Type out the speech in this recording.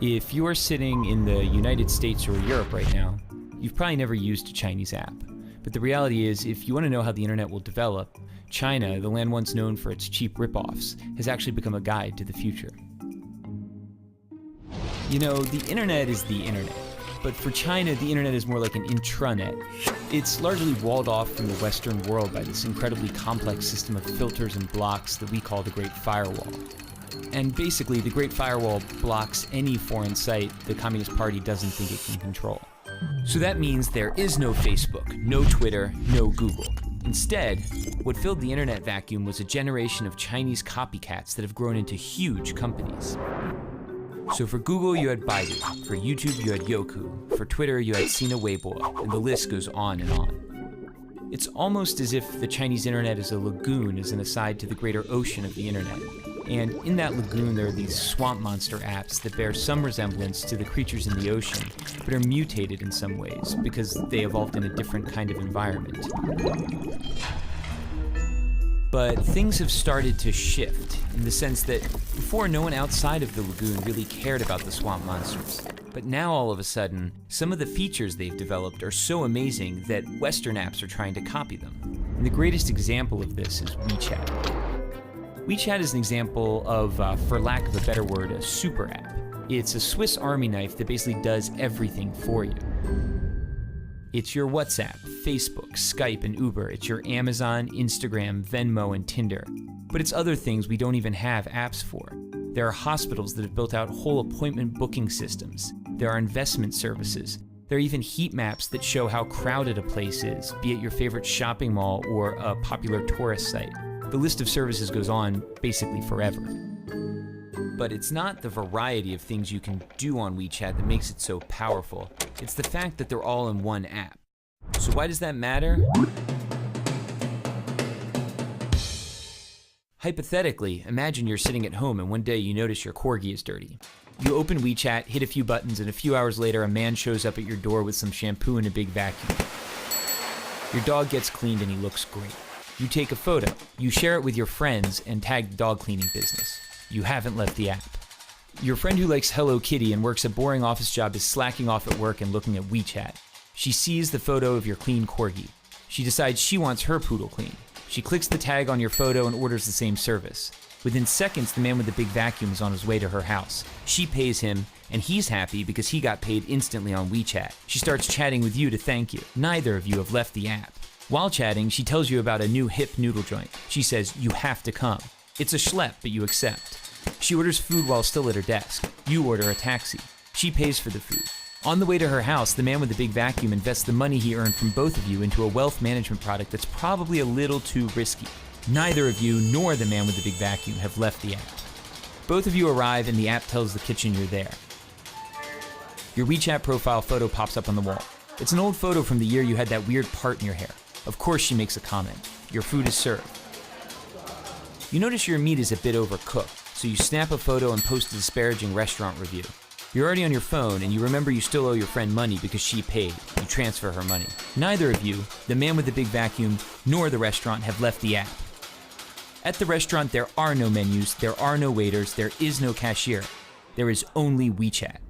If you're sitting in the United States or Europe right now, you've probably never used a Chinese app. But the reality is, if you want to know how the internet will develop, China, the land once known for its cheap ripoffs, has actually become a guide to the future. You know, the internet is the internet. But for China, the internet is more like an intranet. It's largely walled off from the Western world by this incredibly complex system of filters and blocks that we call the Great Firewall. And basically, the Great Firewall blocks any foreign site the Communist Party doesn't think it can control. So that means there is no Facebook, no Twitter, no Google. Instead, what filled the internet vacuum was a generation of Chinese copycats that have grown into huge companies. So for Google, you had Baidu. For YouTube, you had Youku. For Twitter, you had Sina Weibo, and the list goes on and on. It's almost as if the Chinese internet is a lagoon as an aside to the greater ocean of the internet. And in that lagoon, there are these swamp monster apps that bear some resemblance to the creatures in the ocean, but are mutated in some ways because they evolved in a different kind of environment. But things have started to shift in the sense that before, no one outside of the lagoon really cared about the swamp monsters. But now all of a sudden, some of the features they've developed are so amazing that Western apps are trying to copy them. And the greatest example of this is WeChat. WeChat is an example of, for lack of a better word, a super app. It's a Swiss Army knife that basically does everything for you. It's your WhatsApp, Facebook, Skype, and Uber. It's your Amazon, Instagram, Venmo, and Tinder. But it's other things we don't even have apps for. There are hospitals that have built out whole appointment booking systems. There are investment services. There are even heat maps that show how crowded a place is, be it your favorite shopping mall or a popular tourist site. The list of services goes on basically forever. But it's not the variety of things you can do on WeChat that makes it so powerful. It's the fact that they're all in one app. So why does that matter? Hypothetically, imagine you're sitting at home and one day you notice your corgi is dirty. You open WeChat, hit a few buttons, and a few hours later a man shows up at your door with some shampoo and a big vacuum. Your dog gets cleaned and he looks great. You take a photo, you share it with your friends, and tag the dog cleaning business. You haven't left the app. Your friend who likes Hello Kitty and works a boring office job is slacking off at work and looking at WeChat. She sees the photo of your clean corgi. She decides she wants her poodle clean. She clicks the tag on your photo and orders the same service. Within seconds, the man with the big vacuum is on his way to her house. She pays him, and he's happy because he got paid instantly on WeChat. She starts chatting with you to thank you. Neither of you have left the app. While chatting, she tells you about a new hip noodle joint. She says, you have to come. It's a schlep, but you accept. She orders food while still at her desk. You order a taxi. She pays for the food. On the way to her house, the man with the big vacuum invests the money he earned from both of you into a wealth management product that's probably a little too risky. Neither of you nor the man with the big vacuum have left the app. Both of you arrive and the app tells the kitchen you're there. Your WeChat profile photo pops up on the wall. It's an old photo from the year you had that weird part in your hair. Of course she makes a comment. Your food is served. You notice your meat is a bit overcooked, so you snap a photo and post a disparaging restaurant review. You're already on your phone and you remember you still owe your friend money because she paid. You transfer her money. Neither of you, the man with the big vacuum, nor the restaurant have left the app. At the restaurant, there are no menus, there are no waiters, there is no cashier. There is only WeChat.